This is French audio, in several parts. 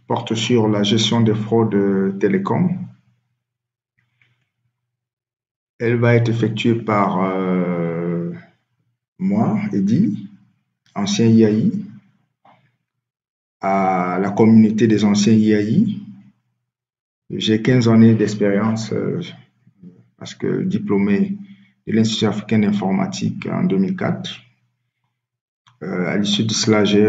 porte sur la gestion des fraudes télécom. Elle va être effectuée par moi, Eddy, ancien IAI, à la communauté des anciens IAI. J'ai 15 années d'expérience parce que diplômé de l'Institut africain d'informatique en 2004. À l'issue de cela, j'ai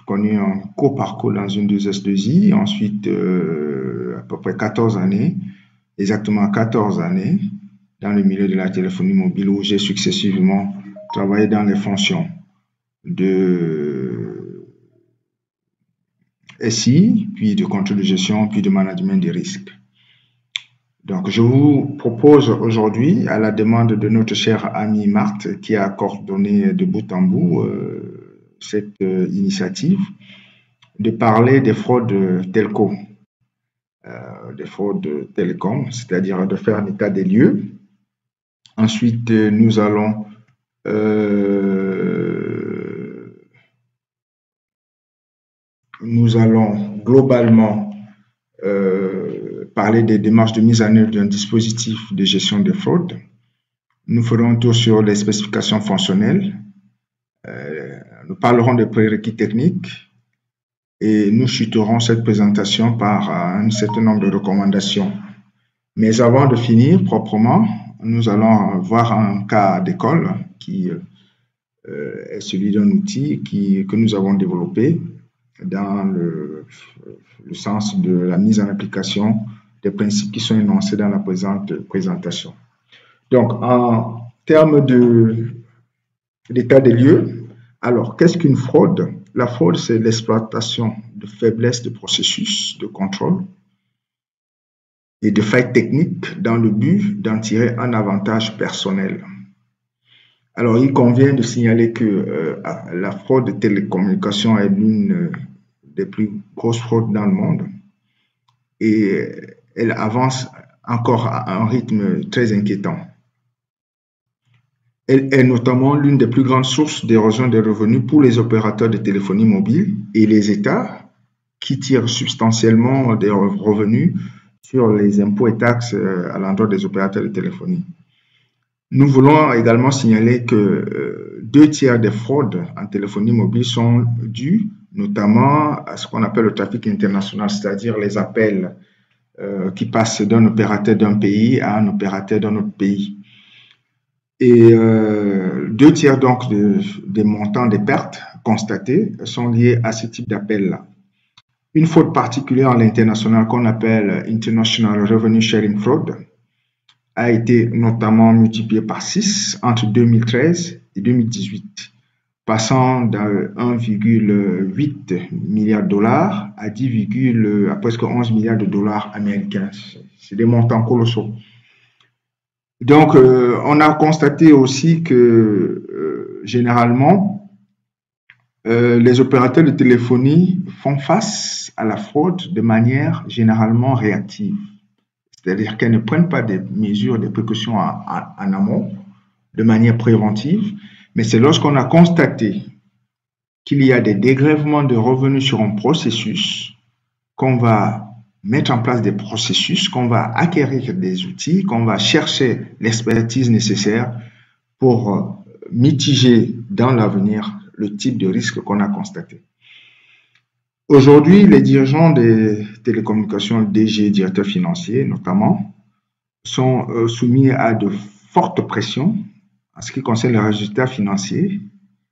connu un court parcours dans une 2S2I, ensuite à peu près 14 années, exactement 14 années, dans le milieu de la téléphonie mobile où j'ai successivement travaillé dans les fonctions de SI, puis de contrôle de gestion, puis de management des risques. Donc, je vous propose aujourd'hui, à la demande de notre cher ami Marthe, qui a coordonné de bout en bout cette initiative, de parler des fraudes telco, des fraudes télécom, c'est-à-dire de faire un état des lieux. Ensuite, nous allons globalement parler des démarches de mise en œuvre d'un dispositif de gestion des fraudes. Nous ferons un tour sur les spécifications fonctionnelles. Nous parlerons des prérequis techniques et nous chuterons cette présentation par un certain nombre de recommandations. Mais avant de finir proprement, nous allons voir un cas d'école qui est celui d'un outil que nous avons développé dans le sens de la mise en application des principes qui sont énoncés dans la présente présentation. Donc, en termes d'état des lieux, alors, qu'est-ce qu'une fraude? La fraude, c'est l'exploitation de faiblesses de processus de contrôle et de failles techniques dans le but d'en tirer un avantage personnel. Alors, il convient de signaler que la fraude de télécommunications est l'une des plus grosses fraudes dans le monde et elle avance encore à un rythme très inquiétant. Elle est notamment l'une des plus grandes sources d'érosion des revenus pour les opérateurs de téléphonie mobile et les États qui tirent substantiellement des revenus sur les impôts et taxes à l'endroit des opérateurs de téléphonie. Nous voulons également signaler que 2 tiers des fraudes en téléphonie mobile sont dues notamment à ce qu'on appelle le trafic international, c'est-à-dire les appels qui passent d'un opérateur d'un pays à un opérateur d'un autre pays. Et 2 tiers donc des montants des pertes constatées sont liés à ce type d'appel-là. Une fraude particulière à l'international qu'on appelle International Revenue Sharing Fraud a été notamment multipliée par 6 entre 2013 et 2018, passant de 1,8 milliard de dollars à presque 11 milliards de dollars américains. C'est des montants colossaux. Donc, on a constaté aussi que généralement, les opérateurs de téléphonie font face à la fraude de manière généralement réactive. C'est-à-dire qu'elles ne prennent pas des mesures, des précautions en amont, de manière préventive, mais c'est lorsqu'on a constaté qu'il y a des dégrèvements de revenus sur un processus qu'on va mettre en place des processus, qu'on va acquérir des outils, qu'on va chercher l'expertise nécessaire pour mitiger dans l'avenir le type de risque qu'on a constaté. Aujourd'hui, les dirigeants des télécommunications, DG, directeurs financiers notamment, sont soumis à de fortes pressions en ce qui concerne les résultats financiers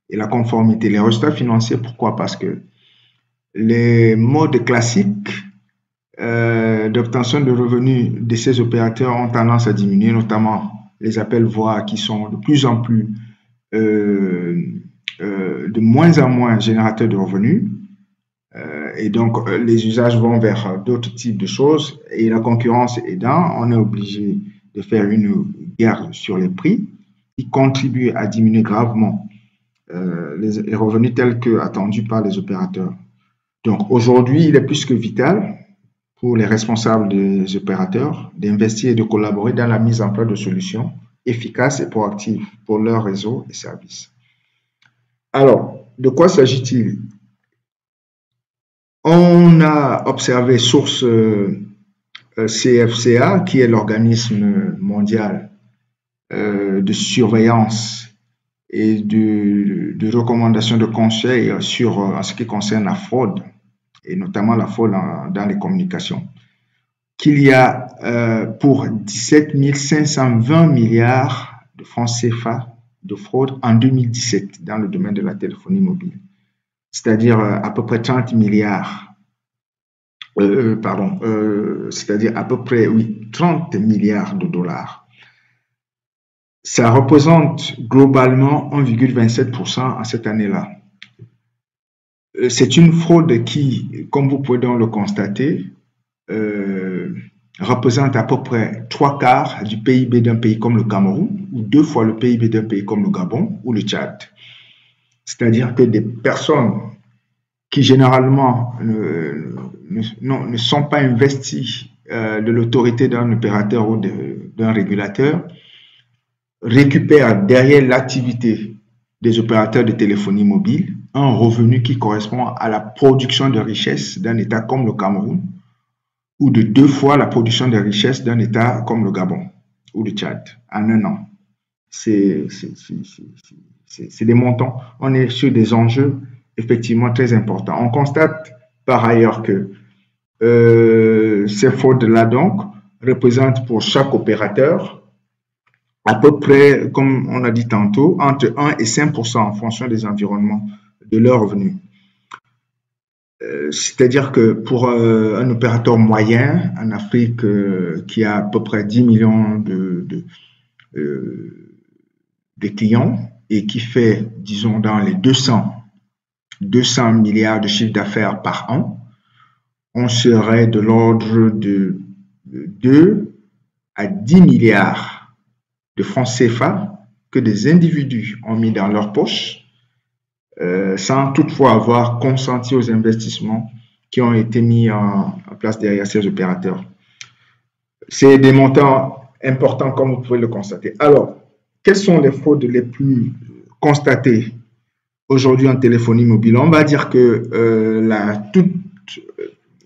et la conformité. Les résultats financiers, pourquoi? Parce que les modes classiques d'obtention de revenus de ces opérateurs ont tendance à diminuer, notamment les appels voix qui sont de plus en plus, de moins en moins générateurs de revenus. Et donc, les usages vont vers d'autres types de choses. Et la concurrence aidant, on est obligé de faire une guerre sur les prix qui contribue à diminuer gravement les revenus tels que attendus par les opérateurs. Donc, aujourd'hui, il est plus que vital pour les responsables des opérateurs d'investir et de collaborer dans la mise en place de solutions efficaces et proactives pour leur réseau et services. Alors, de quoi s'agit-il? On a observé source CFCA, qui est l'organisme mondial de surveillance et de recommandation de conseils sur en ce qui concerne la fraude, et notamment la fraude dans les communications, qu'il y a pour 17 520 milliards de francs CFA de fraude en 2017 dans le domaine de la téléphonie mobile, c'est-à-dire à peu près 30 milliards. C'est-à-dire à peu près, oui, 30 milliards de dollars. Ça représente globalement 1,27% en cette année-là. C'est une fraude qui, comme vous pouvez donc le constater, représente à peu près 3/4 du PIB d'un pays comme le Cameroun, ou 2 fois le PIB d'un pays comme le Gabon ou le Tchad. C'est-à-dire que des personnes qui généralement ne sont pas investies de l'autorité d'un opérateur ou d'un régulateur récupèrent derrière l'activité des opérateurs de téléphonie mobile un revenu qui correspond à la production de richesse d'un État comme le Cameroun ou de 2 fois la production de richesse d'un État comme le Gabon ou le Tchad en un an. C'est des montants. On est sur des enjeux effectivement très importants. On constate par ailleurs que ces fraudes-là donc représentent pour chaque opérateur à peu près, comme on a dit tantôt, entre 1 et 5% en fonction des environnements de leurs revenus. C'est-à-dire que pour un opérateur moyen en Afrique qui a à peu près 10 millions de clients et qui fait, disons, dans les 200 milliards de chiffre d'affaires par an, on serait de l'ordre de 2 à 10 milliards de francs CFA que des individus ont mis dans leur poche sans toutefois avoir consenti aux investissements qui ont été mis en place derrière ces opérateurs. C'est des montants importants comme vous pouvez le constater. Alors, quelles sont les fraudes les plus constatées aujourd'hui en téléphonie mobile? On va dire que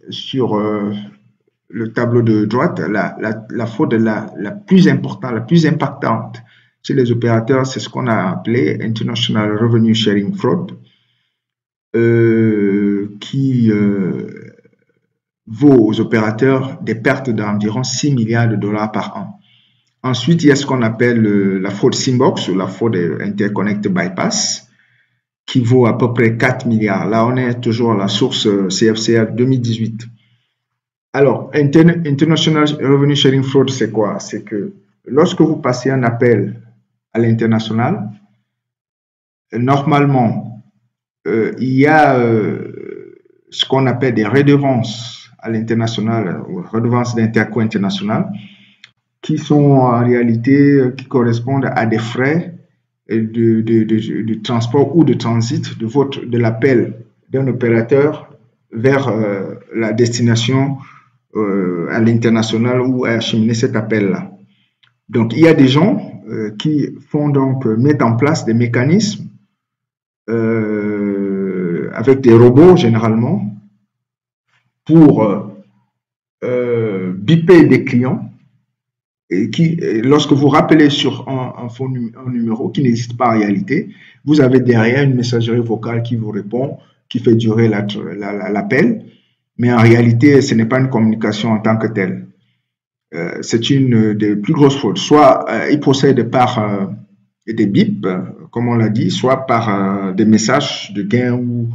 sur le tableau de droite, la fraude la plus importante, la plus impactante chez les opérateurs, c'est ce qu'on a appelé International Revenue Sharing Fraud, qui vaut aux opérateurs des pertes d'environ 6 milliards de dollars par an. Ensuite, il y a ce qu'on appelle la fraude Simbox ou la fraude Interconnect Bypass, qui vaut à peu près 4 milliards. Là, on est toujours à la source CFCA 2018. Alors, International Revenue Sharing Fraud, c'est quoi? C'est que lorsque vous passez un appel à l'international, normalement, il y a ce qu'on appelle des redevances à l'international, ou redevances d'interco international, qui sont en réalité, qui correspondent à des frais de transport ou de transit de l'appel d'un opérateur vers la destination à l'international ou à acheminer cet appel-là. Donc, il y a des gens qui font donc mettre en place des mécanismes avec des robots généralement pour biper des clients et qui, lorsque vous rappelez sur un numéro qui n'existe pas en réalité, vous avez derrière une messagerie vocale qui vous répond, qui fait durer l'appel, mais en réalité, ce n'est pas une communication en tant que telle. C'est une des plus grosses fraudes. Soit il procède par des bips, comme on l'a dit, soit par des messages de gain ou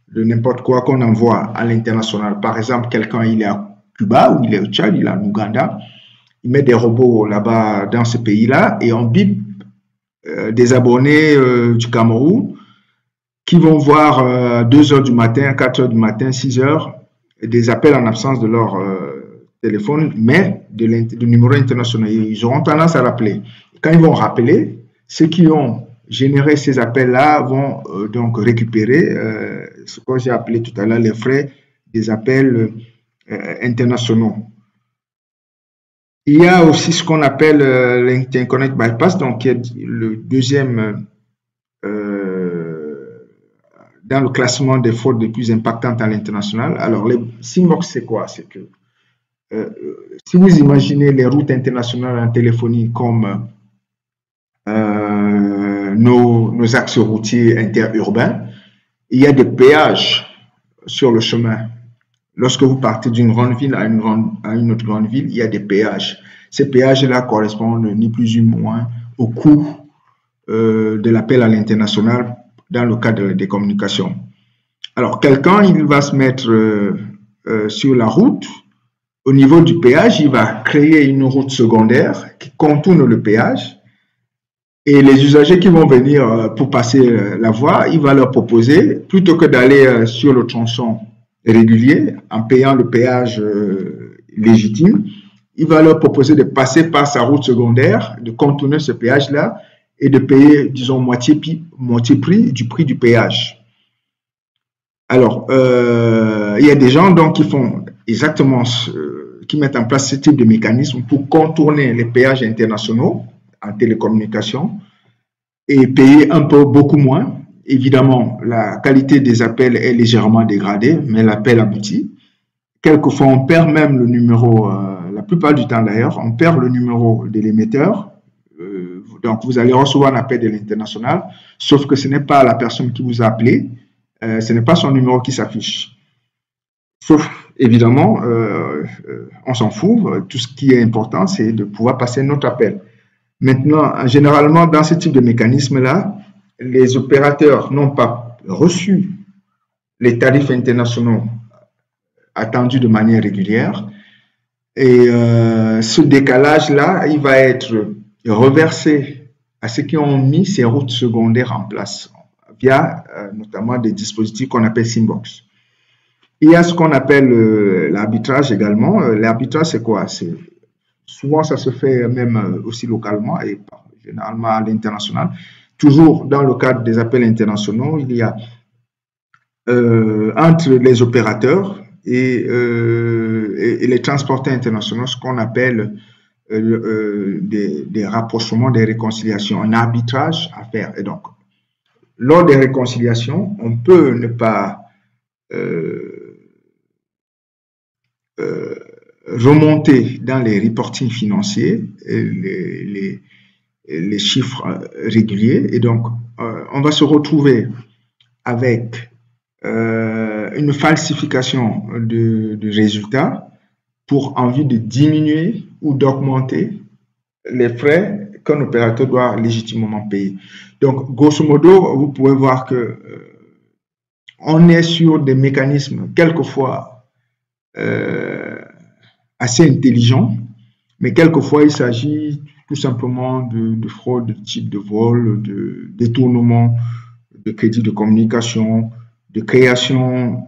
de n'importe quoi qu'on envoie à l'international. Par exemple, quelqu'un, il est à Cuba ou il est au Tchad, il est en Ouganda, il met des robots là-bas dans ce pays-là et on bip des abonnés du Cameroun qui vont voir 2 heures du matin, 4 heures du matin, 6 heures, des appels en absence de leur téléphone, mais de numéro international. Ils auront tendance à rappeler. Quand ils vont rappeler, ceux qui ont généré ces appels-là vont donc récupérer ce que j'ai appelé tout à l'heure les frais des appels internationaux. Il y a aussi ce qu'on appelle l'Interconnect Bypass, donc qui est le deuxième dans le classement des fraudes les plus impactantes à l'international. Alors, les SIMOX, c'est quoi? C'est que si vous imaginez les routes internationales en téléphonie comme nos axes routiers interurbains, il y a des péages sur le chemin. Lorsque vous partez d'une grande ville à une autre grande ville, il y a des péages. Ces péages-là correspondent ni plus ni moins au coût de l'appel à l'international dans le cadre des communications. Alors, quelqu'un, il va se mettre sur la route. Au niveau du péage, il va créer une route secondaire qui contourne le péage. Et les usagers qui vont venir pour passer la voie, il va leur proposer, plutôt que d'aller sur le tronçon régulier en payant le péage légitime, il va leur proposer de passer par sa route secondaire, de contourner ce péage-là et de payer, disons, moitié prix du péage. Alors, il y a des gens donc qui font exactement qui mettent en place ce type de mécanisme pour contourner les péages internationaux en télécommunication et payer un peu beaucoup moins. Évidemment, la qualité des appels est légèrement dégradée, mais l'appel aboutit. Quelquefois, on perd même le numéro, la plupart du temps d'ailleurs, on perd le numéro de l'émetteur. Donc, vous allez recevoir un appel de l'international, sauf que ce n'est pas la personne qui vous a appelé, ce n'est pas son numéro qui s'affiche. Sauf, évidemment, on s'en fout. Tout ce qui est important, c'est de pouvoir passer notre appel. Maintenant, généralement, dans ce type de mécanisme-là, les opérateurs n'ont pas reçu les tarifs internationaux attendus de manière régulière. Et ce décalage-là, il va être reversé à ceux qui ont mis ces routes secondaires en place via notamment des dispositifs qu'on appelle SIMBOX. Il y a ce qu'on appelle l'arbitrage également. L'arbitrage, c'est quoi? Souvent, ça se fait même aussi localement et généralement à l'international. Toujours dans le cadre des appels internationaux, il y a entre les opérateurs et les transporteurs internationaux ce qu'on appelle des rapprochements, des réconciliations, un arbitrage à faire. Et donc, lors des réconciliations, on peut ne pas remonter dans les reportings financiers les chiffres réguliers et donc on va se retrouver avec une falsification de résultats pour envie de diminuer ou d'augmenter les frais qu'un opérateur doit légitimement payer. Donc, grosso modo, vous pouvez voir que on est sur des mécanismes quelquefois assez intelligents, mais quelquefois il s'agit tout simplement de fraude de type de vol, de détournement de crédits de communication, de création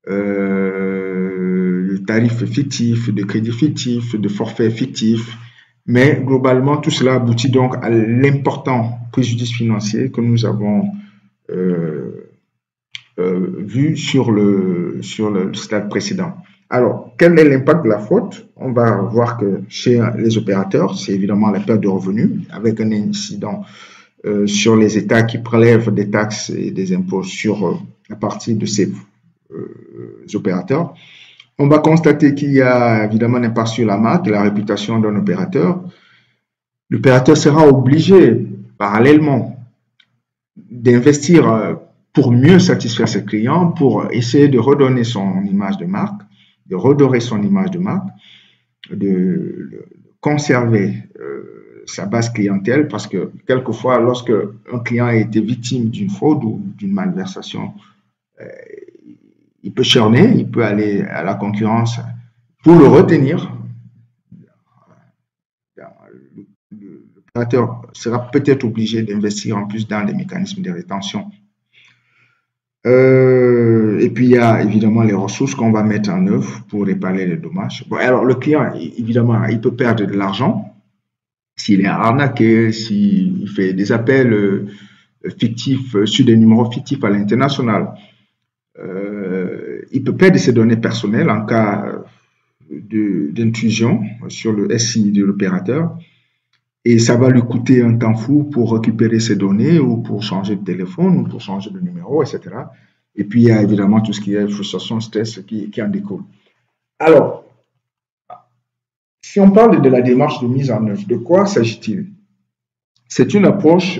de tarifs fictifs, de crédits fictifs, de forfaits fictifs. Mais globalement, tout cela aboutit donc à l'important préjudice financier que nous avons vu sur le stade précédent. Alors, quel est l'impact de la faute? On va voir que chez les opérateurs, c'est évidemment la perte de revenus avec un incident sur les États qui prélèvent des taxes et des impôts sur à partir de ces opérateurs. On va constater qu'il y a évidemment un impact sur la marque et la réputation d'un opérateur. L'opérateur sera obligé parallèlement d'investir pour mieux satisfaire ses clients, pour essayer de redonner son image de marque, de redorer son image de marque, de conserver sa base clientèle, parce que quelquefois, lorsque un client a été victime d'une fraude ou d'une malversation, il peut churner, il peut aller à la concurrence pour le retenir. L'opérateur sera peut-être obligé d'investir en plus dans les mécanismes de rétention. Et puis, il y a évidemment les ressources qu'on va mettre en œuvre pour réparer les dommages. Bon, alors, le client, évidemment, il peut perdre de l'argent s'il est arnaqué, s'il fait des appels fictifs sur des numéros fictifs à l'international. Il peut perdre ses données personnelles en cas d'intrusion sur le SI de l'opérateur. Et ça va lui coûter un temps fou pour récupérer ses données ou pour changer de téléphone ou pour changer de numéro, etc. Et puis, il y a évidemment tout ce qui est frustration, stress qui en découle. Alors, si on parle de la démarche de mise en œuvre, de quoi s'agit-il? C'est une approche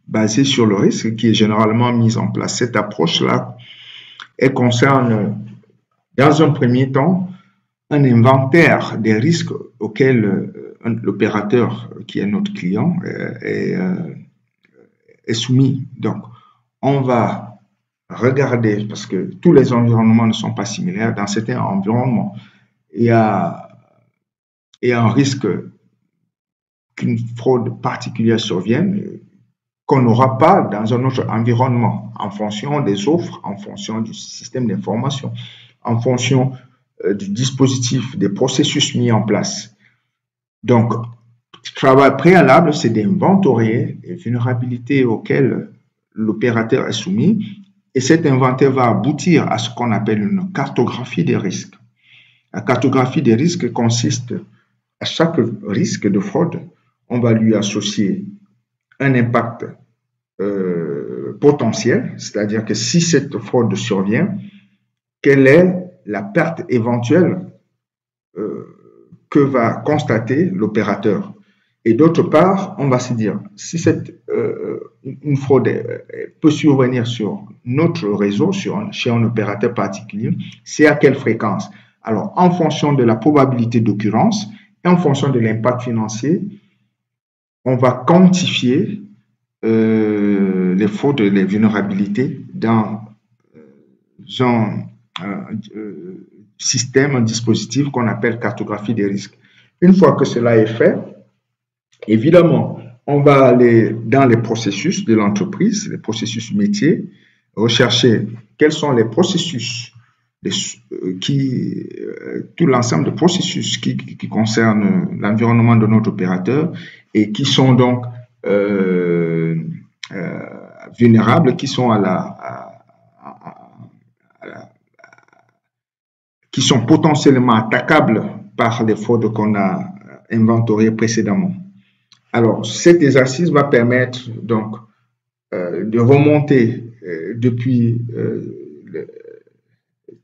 basée sur le risque qui est généralement mise en place. Cette approche-là, elle concerne, dans un premier temps, un inventaire des risques auxquels l'opérateur, qui est notre client, est soumis. Donc, on va regarder, parce que tous les environnements ne sont pas similaires. Dans certains environnements, il y a un risque qu'une fraude particulière survienne qu'on n'aura pas dans un autre environnement, en fonction des offres, en fonction du système d'information, en fonction du dispositif, des processus mis en place. Donc, le travail préalable, c'est d'inventorier les vulnérabilités auxquelles l'opérateur est soumis, et cet inventaire va aboutir à ce qu'on appelle une cartographie des risques. La cartographie des risques consiste à chaque risque de fraude, on va lui associer un impact potentiel, c'est-à-dire que si cette fraude survient, quelle est la perte éventuelle que va constater l'opérateur. Et d'autre part, on va se dire, si une fraude peut survenir sur notre réseau, chez un opérateur particulier, c'est à quelle fréquence? Alors, en fonction de la probabilité d'occurrence et en fonction de l'impact financier, on va quantifier les fraudes, les vulnérabilités dans un système, un dispositif qu'on appelle cartographie des risques. Une fois que cela est fait, évidemment, on va aller dans les processus de l'entreprise, les processus métiers, rechercher quels sont les processus, tout l'ensemble de processus qui concernent l'environnement de notre opérateur et qui sont donc vulnérables, qui sont qui sont potentiellement attaquables par les fraudes qu'on a inventoriées précédemment. Alors, cet exercice va permettre donc de remonter depuis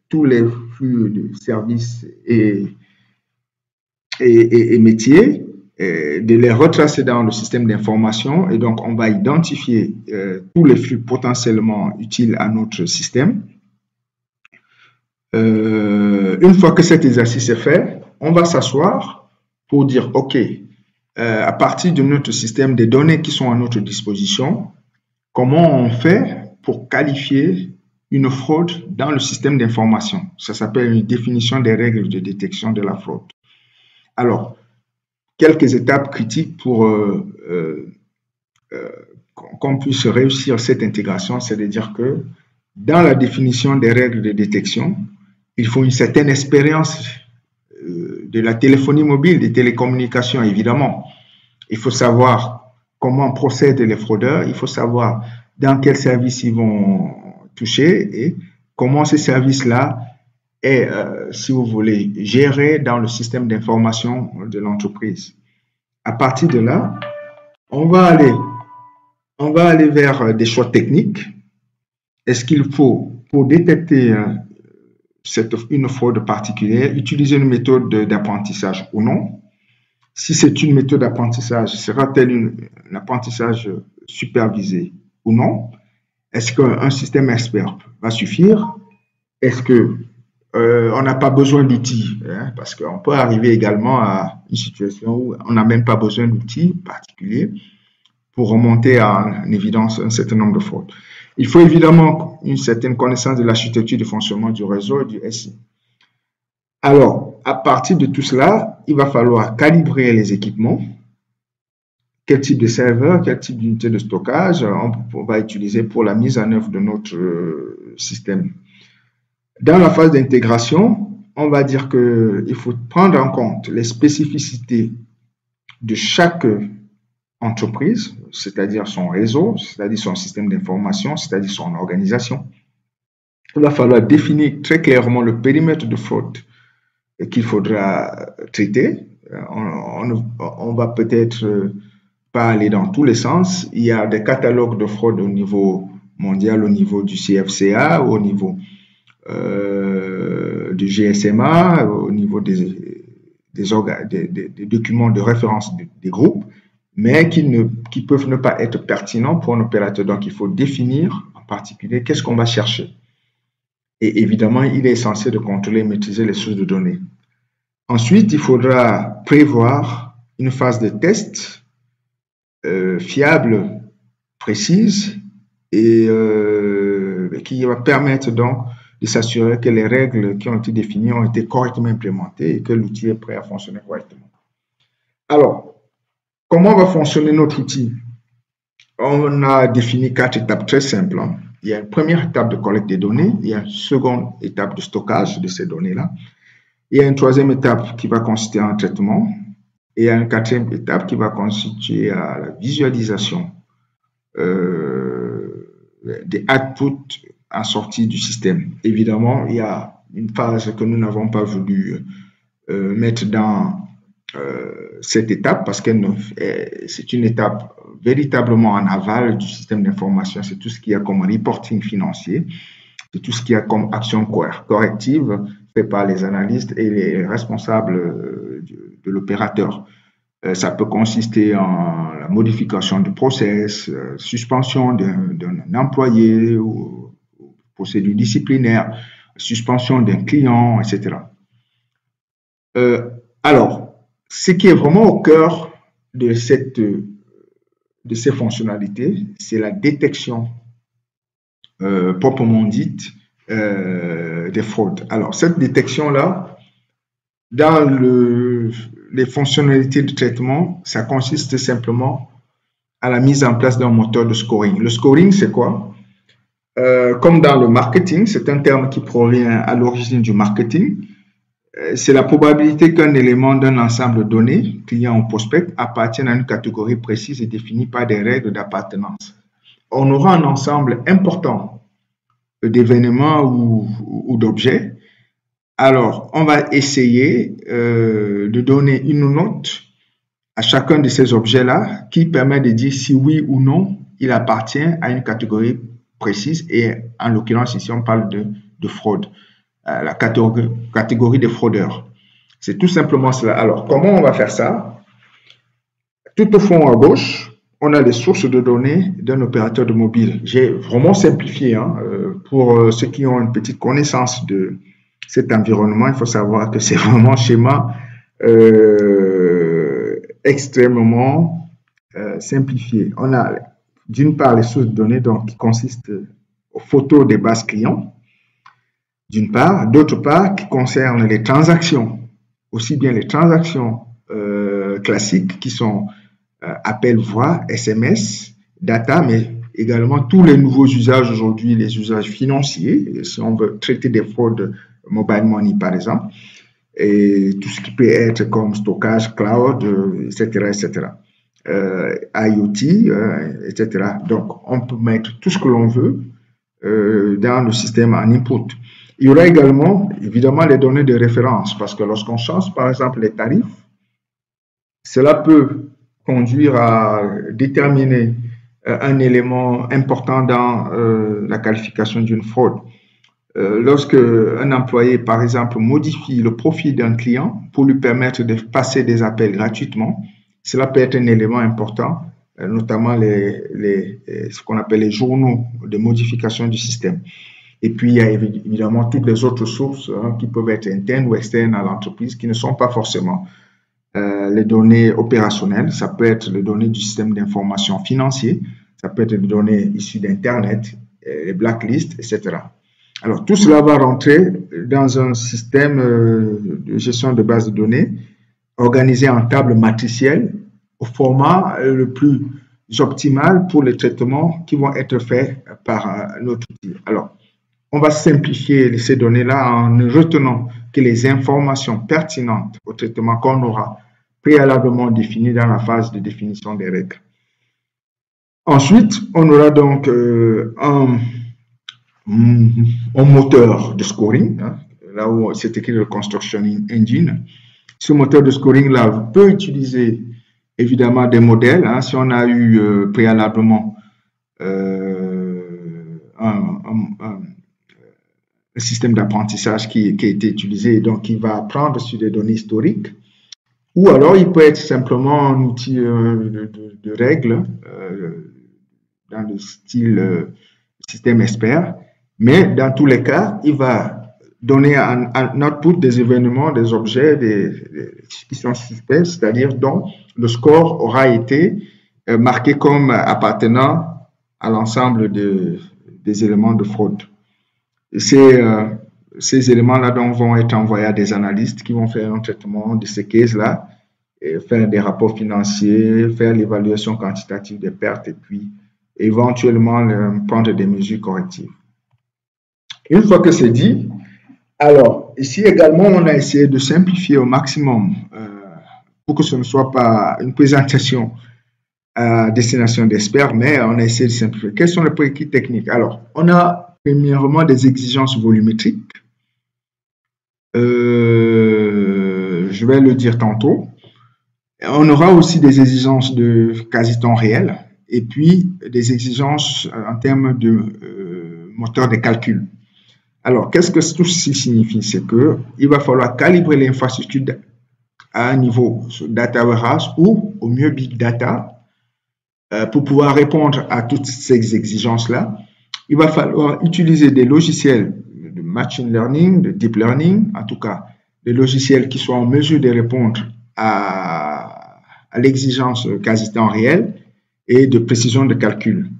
tous les flux de services et métiers, de les retracer dans le système d'information, et donc on va identifier tous les flux potentiellement utiles à notre système. Une fois que cet exercice est fait, on va s'asseoir pour dire, OK, à partir de notre système, des données qui sont à notre disposition, comment on fait pour qualifier une fraude dans le système d'information? Ça s'appelle une définition des règles de détection de la fraude. Alors, quelques étapes critiques pour qu'on puisse réussir cette intégration, c'est de dire que dans la définition des règles de détection, il faut une certaine expérience de la téléphonie mobile, des télécommunications, évidemment. Il faut savoir comment procèdent les fraudeurs, il faut savoir dans quels services ils vont toucher et comment ces services-là est, si vous voulez, géré dans le système d'information de l'entreprise. À partir de là, on va aller vers des choix techniques. Est-ce qu'il faut, pour détecter une fraude particulière, utiliser une méthode d'apprentissage ou non? Si c'est une méthode d'apprentissage, sera-t-elle un apprentissage supervisé ou non? Est-ce qu'un système expert va suffire? Est-ce que on n'a pas besoin d'outils, hein, parce qu'on peut arriver également à une situation où on n'a même pas besoin d'outils particuliers pour remonter en évidence un certain nombre de fraudes. Il faut évidemment une certaine connaissance de l'architecture de fonctionnement du réseau et du SI. Alors, à partir de tout cela, il va falloir calibrer les équipements. Quel type de serveur, quel type d'unité de stockage on va utiliser pour la mise en œuvre de notre système. Dans la phase d'intégration, on va dire qu'il faut prendre en compte les spécificités de chaque entreprise, c'est-à-dire son réseau, c'est-à-dire son système d'information, c'est-à-dire son organisation. Il va falloir définir très clairement le périmètre de fraude qu'il faudra traiter, on va peut-être pas aller dans tous les sens. Il y a des catalogues de fraude au niveau mondial, au niveau du CFCA, au niveau du GSMA, au niveau des documents de référence des groupes, mais qui peuvent ne pas être pertinents pour un opérateur. Donc, il faut définir en particulier qu'est-ce qu'on va chercher. Et évidemment, il est essentiel de contrôler et maîtriser les sources de données. Ensuite, il faudra prévoir une phase de test fiable, précise, et qui va permettre donc de s'assurer que les règles qui ont été définies ont été correctement implémentées et que l'outil est prêt à fonctionner correctement. Alors, comment va fonctionner notre outil? On a défini 4 étapes très simples. Il y a une première étape de collecte des données, il y a une seconde étape de stockage de ces données-là, il y a une troisième étape qui va consister en traitement, et il y a une quatrième étape qui va constituer à la visualisation des outputs en sortie du système. Évidemment, il y a une phase que nous n'avons pas voulu mettre dans cette étape parce que c'est une étape véritablement en aval du système d'information. C'est tout ce qu'il y a comme reporting financier, c'est tout ce qu'il y a comme action corrective fait par les analystes et les responsables de l'opérateur. Ça peut consister en la modification du process, suspension d'un employé ou procédure disciplinaire, suspension d'un client, etc. Alors, ce qui est vraiment au cœur de ces fonctionnalités, c'est la détection proprement dite des fraudes. Alors, cette détection-là, dans les fonctionnalités de traitement, ça consiste simplement à la mise en place d'un moteur de scoring. Le scoring, c'est quoi? Comme dans le marketing, c'est un terme qui provient à l'origine du marketing. C'est la probabilité qu'un élément d'un ensemble de données, client ou prospect, appartienne à une catégorie précise et définie par des règles d'appartenance. On aura un ensemble important d'événements ou d'objets. Alors, on va essayer de donner une note à chacun de ces objets-là qui permet de dire si oui ou non il appartient à une catégorie précise et en l'occurrence ici on parle de fraude, la catégorie des fraudeurs. C'est tout simplement cela. Alors, comment on va faire ça? Tout au fond à gauche, on a les sources de données d'un opérateur de mobile. J'ai vraiment simplifié pour ceux qui ont une petite connaissance de cet environnement. Il faut savoir que c'est vraiment un schéma extrêmement simplifié. On a d'une part les sources de données donc, qui consistent aux photos des bases clients, d'une part, d'autre part qui concernent les transactions, aussi bien les transactions classiques qui sont appels voix, SMS, data, mais également tous les nouveaux usages aujourd'hui, les usages financiers, si on veut traiter des fraudes mobile money par exemple, et tout ce qui peut être comme stockage, cloud, etc., etc. IoT, etc. Donc, on peut mettre tout ce que l'on veut dans le système en input. Il y aura également, évidemment, les données de référence, parce que lorsqu'on change, par exemple, les tarifs, cela peut conduire à déterminer un élément important dans la qualification d'une fraude. Lorsque un employé, par exemple, modifie le profil d'un client pour lui permettre de passer des appels gratuitement, cela peut être un élément important, notamment ce qu'on appelle les journaux de modification du système. Et puis, il y a évidemment toutes les autres sources qui peuvent être internes ou externes à l'entreprise qui ne sont pas forcément les données opérationnelles. Ça peut être les données du système d'information financier, ça peut être les données issues d'Internet, les blacklists, etc. Alors, tout cela va rentrer dans un système de gestion de base de données organisé en table matricielle au format le plus optimal pour les traitements qui vont être faits par notre outil. Alors, on va simplifier ces données-là en ne retenant que les informations pertinentes au traitement qu'on aura préalablement définies dans la phase de définition des règles. Ensuite, on aura donc un moteur de scoring, là où c'est écrit le Construction Engine. Ce moteur de scoring-là peut utiliser évidemment des modèles. Hein, si on a eu préalablement un système d'apprentissage qui a été utilisé, donc qui va apprendre sur des données historiques, ou alors il peut être simplement un outil de règles dans le style système expert, mais dans tous les cas, il va donner un output des événements, des objets qui sont suspects, c'est-à-dire dont le score aura été marqué comme appartenant à l'ensemble des éléments de fraude. Ces éléments-là vont être envoyés à des analystes qui vont faire un traitement de ces cases-là, faire des rapports financiers, faire l'évaluation quantitative des pertes et puis éventuellement prendre des mesures correctives. Une fois que c'est dit, alors ici également on a essayé de simplifier au maximum pour que ce ne soit pas une présentation à destination d'experts, mais on a essayé de simplifier. Quels sont les prérequis techniques? Alors, on a premièrement des exigences volumétriques. Je vais le dire tantôt. On aura aussi des exigences de quasi-temps réel et puis des exigences en termes de moteur de calcul. Alors, qu'est-ce que tout ceci signifie? C'est qu'il va falloir calibrer l'infrastructure à un niveau data warehouse ou au mieux big data pour pouvoir répondre à toutes ces exigences-là. Il va falloir utiliser des logiciels de machine learning, de deep learning, en tout cas des logiciels qui soient en mesure de répondre à l'exigence quasi-temps réel et de précision de calcul.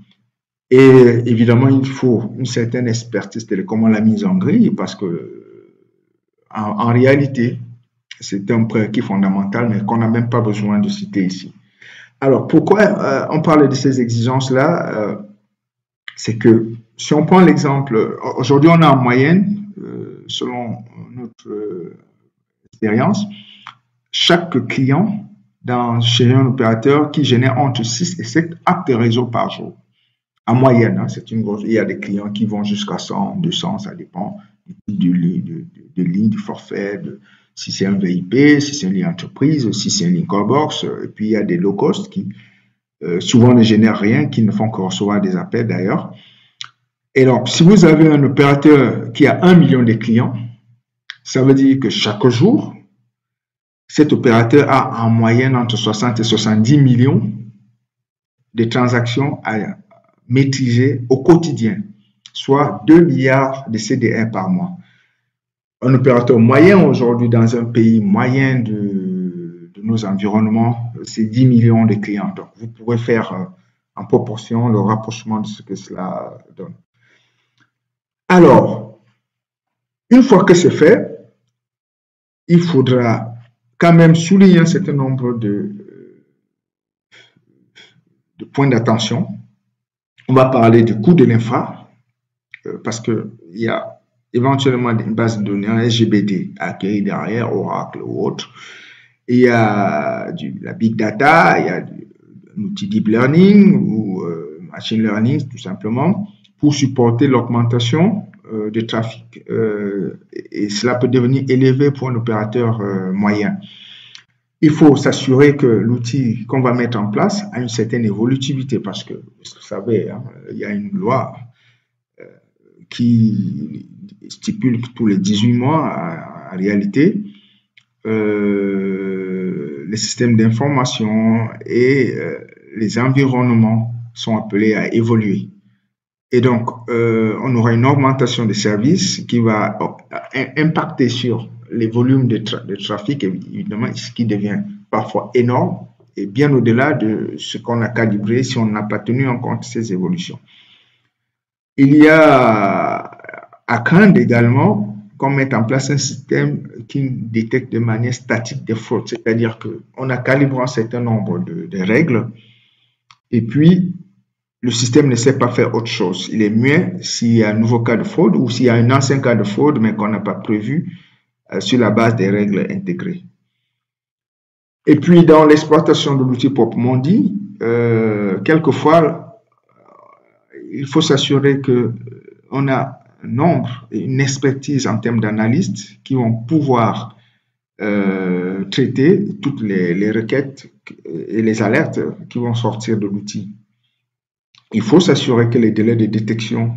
Et évidemment, il faut une certaine expertise télécom à la mise en grille parce que en réalité, c'est un prérequis fondamental, mais qu'on n'a même pas besoin de citer ici. Alors, pourquoi on parle de ces exigences-là? C'est que si on prend l'exemple, aujourd'hui on a en moyenne, selon notre expérience, chaque client chez un opérateur qui génère entre 6 et 7 actes de réseau par jour. En moyenne, hein, c'est une grosse. Il y a des clients qui vont jusqu'à 100, 200, ça dépend du ligne, du forfait, si c'est un VIP, si c'est une ligne entreprise, si c'est une ligne callbox. Et puis il y a des low cost qui souvent ne génèrent rien, qui ne font que recevoir des appels d'ailleurs. Et donc, si vous avez un opérateur qui a 1 million de clients, ça veut dire que chaque jour, cet opérateur a en moyenne entre 60 et 70 millions de transactions à maîtriser au quotidien, soit 2 milliards de CDR par mois. Un opérateur moyen aujourd'hui dans un pays moyen de nos environnements, c'est 10 millions de clients. Donc, vous pourrez faire en proportion le rapprochement de ce que cela donne. Alors, une fois que c'est fait, il faudra quand même souligner un certain nombre de points d'attention. On va parler du coût de l'infra, parce qu'il y a éventuellement une base de données en SGBD à acquérir derrière, Oracle ou autre. Il y a la big data, il y a un outil deep learning ou machine learning tout simplement pour supporter l'augmentation de trafic. Et cela peut devenir élevé pour un opérateur moyen. Il faut s'assurer que l'outil qu'on va mettre en place a une certaine évolutivité parce que, vous savez, hein, il y a une loi qui stipule que tous les 18 mois, en réalité, les systèmes d'information et les environnements sont appelés à évoluer. Et donc, on aura une augmentation des services qui va impacter sur les volumes de trafic, évidemment, ce qui devient parfois énorme et bien au-delà de ce qu'on a calibré si on n'a pas tenu en compte ces évolutions. Il y a à craindre également qu'on mette en place un système qui détecte de manière statique des fraudes, c'est-à-dire qu'on a calibré un certain nombre de règles et puis le système ne sait pas faire autre chose. Il est mieux s'il y a un nouveau cas de fraude ou s'il y a un ancien cas de fraude mais qu'on n'a pas prévu sur la base des règles intégrées. Et puis, dans l'exploitation de l'outil proprement dit, quelquefois, il faut s'assurer qu'on a un nombre et une expertise en termes d'analystes qui vont pouvoir traiter toutes les requêtes et les alertes qui vont sortir de l'outil. Il faut s'assurer que les délais de détection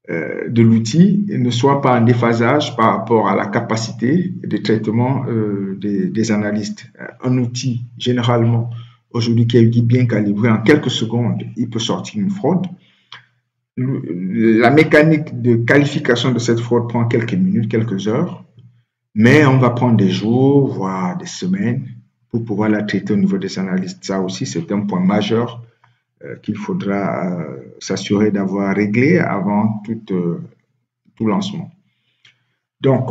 de l'outil ne soient pas en déphasage par rapport à la capacité de traitement des analystes. Un outil, généralement, aujourd'hui qui est bien calibré, en quelques secondes, il peut sortir une fraude. La mécanique de qualification de cette fraude prend quelques minutes, quelques heures, mais on va prendre des jours, voire des semaines pour pouvoir la traiter au niveau des analystes. Ça aussi, c'est un point majeur qu'il faudra s'assurer d'avoir réglé avant tout lancement. Donc,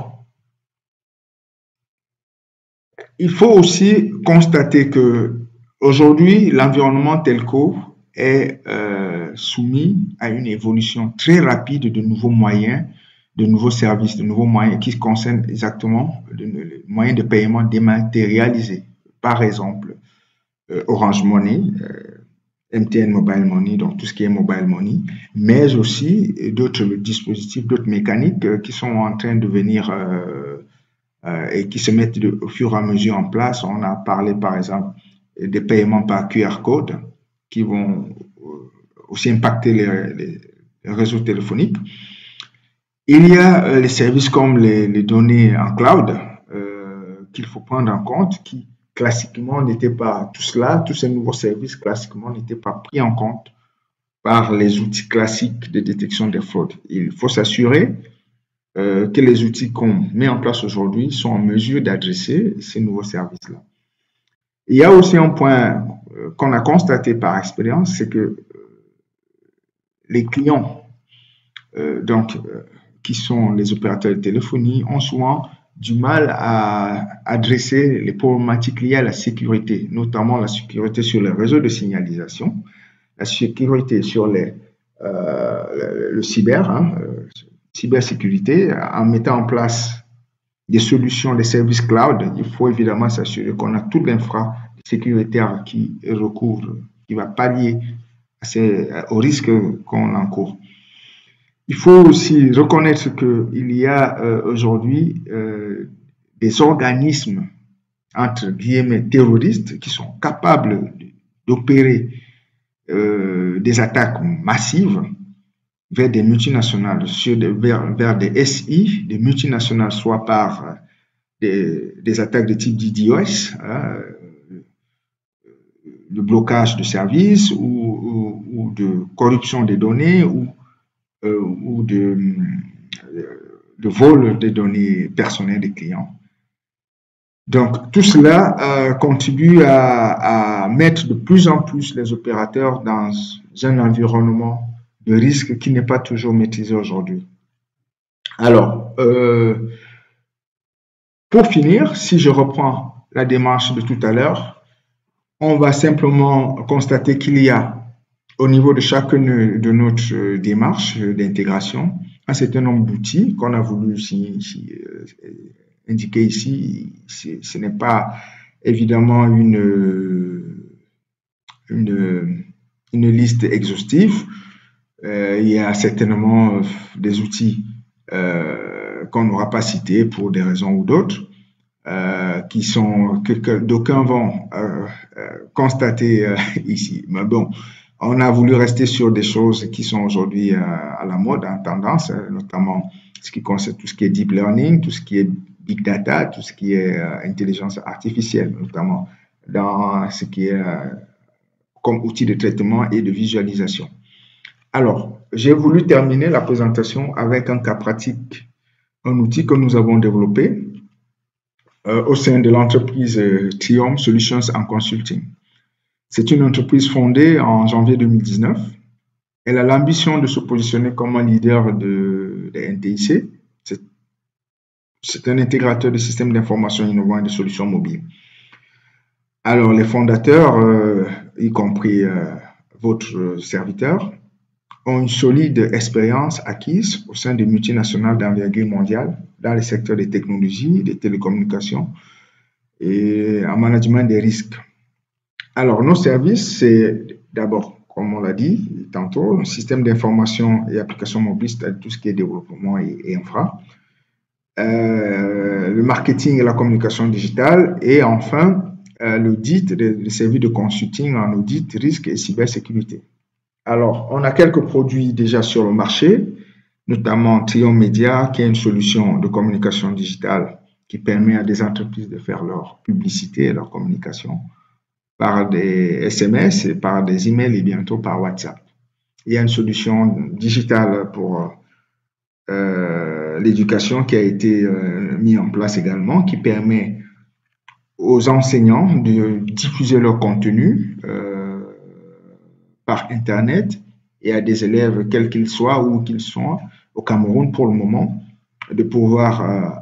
il faut aussi constater que aujourd'hui, l'environnement telco est soumis à une évolution très rapide de nouveaux moyens, de nouveaux services, de nouveaux moyens qui concernent exactement les moyens de paiement dématérialisés. Par exemple, Orange Money, MTN Mobile Money, donc tout ce qui est Mobile Money, mais aussi d'autres dispositifs, d'autres mécaniques qui sont en train de venir et qui se mettent au fur et à mesure en place. On a parlé par exemple des paiements par QR code qui vont aussi impacter les réseaux téléphoniques. Il y a les services comme les données en cloud qu'il faut prendre en compte, qui classiquement n'étaient pas, tout cela, tous ces nouveaux services classiquement n'étaient pas pris en compte par les outils classiques de détection des fraudes. Il faut s'assurer que les outils qu'on met en place aujourd'hui sont en mesure d'adresser ces nouveaux services-là. Il y a aussi un point qu'on a constaté par expérience, c'est que les clients, qui sont les opérateurs de téléphonie, ont souvent du mal à adresser les problématiques liées à la sécurité, notamment la sécurité sur les réseaux de signalisation, la sécurité sur le cybersécurité, en mettant en place des solutions, des services cloud. Il faut évidemment s'assurer qu'on a toute l'infra sécuritaire qui recouvre, qui va pallier aux risques qu'on encourt. Il faut aussi reconnaître qu'il y a aujourd'hui des organismes, entre guillemets, terroristes qui sont capables d'opérer des attaques massives vers des multinationales, vers des SI, des multinationales, soit par des attaques de type DDoS, de blocage de services ou de corruption des données ou de vol des données personnelles des clients. Donc, tout cela contribue à mettre de plus en plus les opérateurs dans un environnement de risque qui n'est pas toujours maîtrisé aujourd'hui. Alors, pour finir, si je reprends la démarche de tout à l'heure, on va simplement constater qu'il y a au niveau de chacune de notre démarche d'intégration un certain nombre d'outils qu'on a voulu indiquer ici. Ce n'est pas évidemment une liste exhaustive. Il y a certainement des outils qu'on n'aura pas cités pour des raisons ou d'autres, que d'aucuns vont constater ici. Mais bon, on a voulu rester sur des choses qui sont aujourd'hui à la mode, en tendance, notamment ce qui concerne tout ce qui est deep learning, tout ce qui est big data, tout ce qui est intelligence artificielle, notamment dans ce qui est comme outil de traitement et de visualisation. Alors, j'ai voulu terminer la présentation avec un cas pratique, un outil que nous avons développé au sein de l'entreprise Triumph Solutions and Consulting. C'est une entreprise fondée en janvier 2019. Elle a l'ambition de se positionner comme un leader de NTIC. C'est un intégrateur de systèmes d'information innovants et de solutions mobiles. Alors, les fondateurs, y compris votre serviteur, ont une solide expérience acquise au sein des multinationales d'envergure mondiale dans les secteurs des technologies, des télécommunications et en management des risques. Alors, nos services, c'est d'abord, comme on l'a dit tantôt, un système d'information et applications mobiles, c'est-à-dire tout ce qui est développement et infra. le marketing et la communication digitale, et enfin l'audit, les services de consulting en audit, risque et cybersécurité. Alors, on a quelques produits déjà sur le marché, notamment Trion Media, qui est une solution de communication digitale qui permet à des entreprises de faire leur publicité et leur communication par des SMS, et par des emails et bientôt par WhatsApp. Il y a une solution digitale pour l'éducation qui a été mise en place également, qui permet aux enseignants de diffuser leur contenu par Internet et à des élèves, quels qu'ils soient, où qu'ils soient, au Cameroun pour le moment, de pouvoir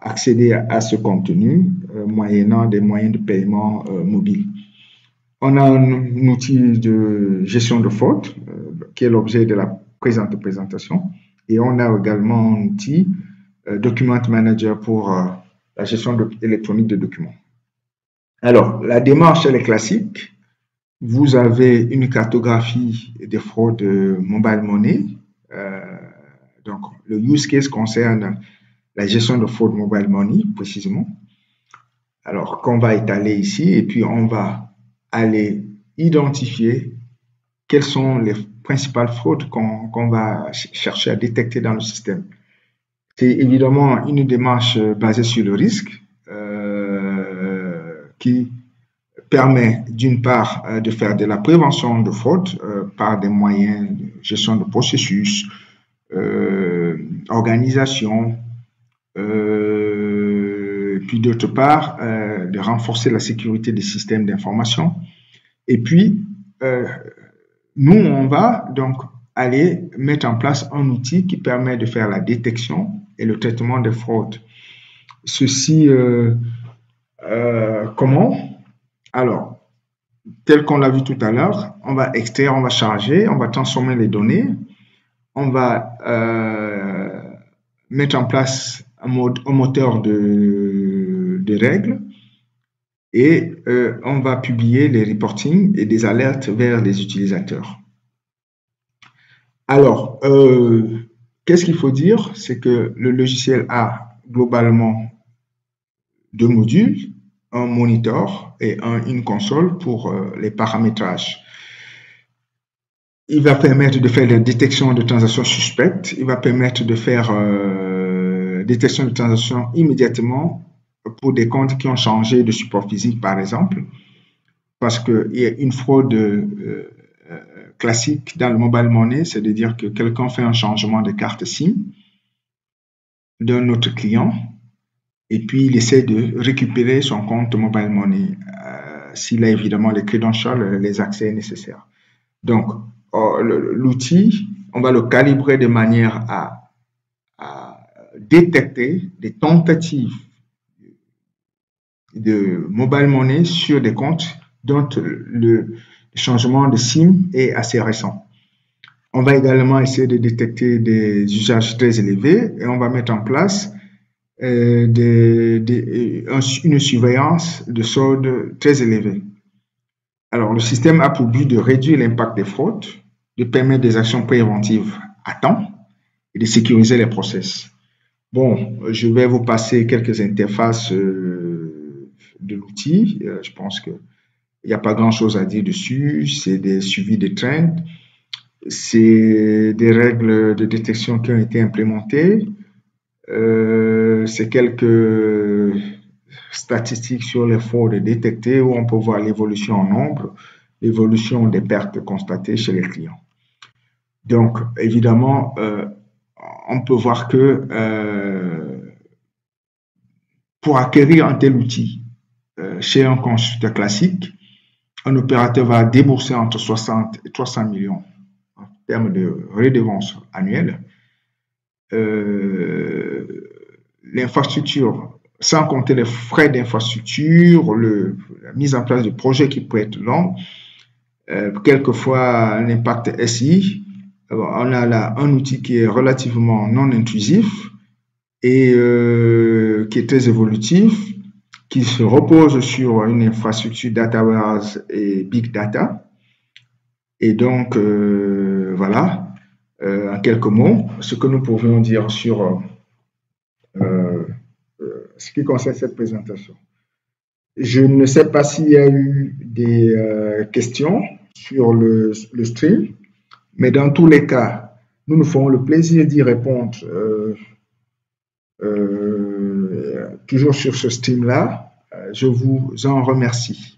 accéder à ce contenu moyennant des moyens de paiement mobiles. On a un outil de gestion de fautes qui est l'objet de la présente présentation, et on a également un outil Document Manager pour la gestion électronique de documents. Alors, la démarche, elle est classique. Vous avez une cartographie des fraudes mobile money. Donc, le use case concerne la gestion de fraude mobile money, précisément. Alors, qu'on va étaler ici, et puis on va aller identifier quelles sont les principales fraudes qu'on va chercher à détecter dans le système. C'est évidemment une démarche basée sur le risque qui permet d'une part de faire de la prévention de fraude par des moyens de gestion de processus, organisation, puis d'autre part de renforcer la sécurité des systèmes d'information. Et puis, nous, on va donc aller mettre en place un outil qui permet de faire la détection et le traitement des fraudes. Ceci, comment? Alors, tel qu'on l'a vu tout à l'heure, on va extraire, on va charger, on va transformer les données, on va mettre en place un moteur de règles, et on va publier les reportings et des alertes vers les utilisateurs. Alors, qu'est-ce qu'il faut dire? C'est que le logiciel a globalement deux modules, un monitor et une console pour les paramétrages. Il va permettre de faire la détection de transactions suspectes, il va permettre de faire détection de transactions immédiatement pour des comptes qui ont changé de support physique, par exemple, parce qu'il y a une fraude classique dans le mobile money, c'est de dire que quelqu'un fait un changement de carte SIM d'un autre client, et puis il essaie de récupérer son compte mobile money s'il a évidemment les credentials, les accès nécessaires. Donc, l'outil, on va le calibrer de manière à détecter des tentatives de mobile money sur des comptes dont le changement de SIM est assez récent. On va également essayer de détecter des usages très élevés, et on va mettre en place une surveillance de solde très élevée. Alors, le système a pour but de réduire l'impact des fraudes, de permettre des actions préventives à temps et de sécuriser les process. Bon, je vais vous passer quelques interfaces de l'outil. Je pense qu'il n'y a pas grand-chose à dire dessus. C'est des suivis de trends. C'est des règles de détection qui ont été implémentées. C'est quelques statistiques sur les fraudes détectées où on peut voir l'évolution en nombre, l'évolution des pertes constatées chez les clients. Donc, évidemment, on peut voir que pour acquérir un tel outil chez un constructeur classique, un opérateur va débourser entre 60 et 300 millions en termes de redevances annuelles. L'infrastructure, sans compter les frais d'infrastructure, la mise en place de projets qui peut être long, quelquefois un impact SI. On a là un outil qui est relativement non intrusif et qui est très évolutif, qui se repose sur une infrastructure data warehouse et big data. Et donc, voilà, en quelques mots, ce que nous pouvions dire sur ce qui concerne cette présentation. Je ne sais pas s'il y a eu des questions sur le stream, mais dans tous les cas, nous nous ferons le plaisir d'y répondre toujours sur ce stream-là. Je vous en remercie.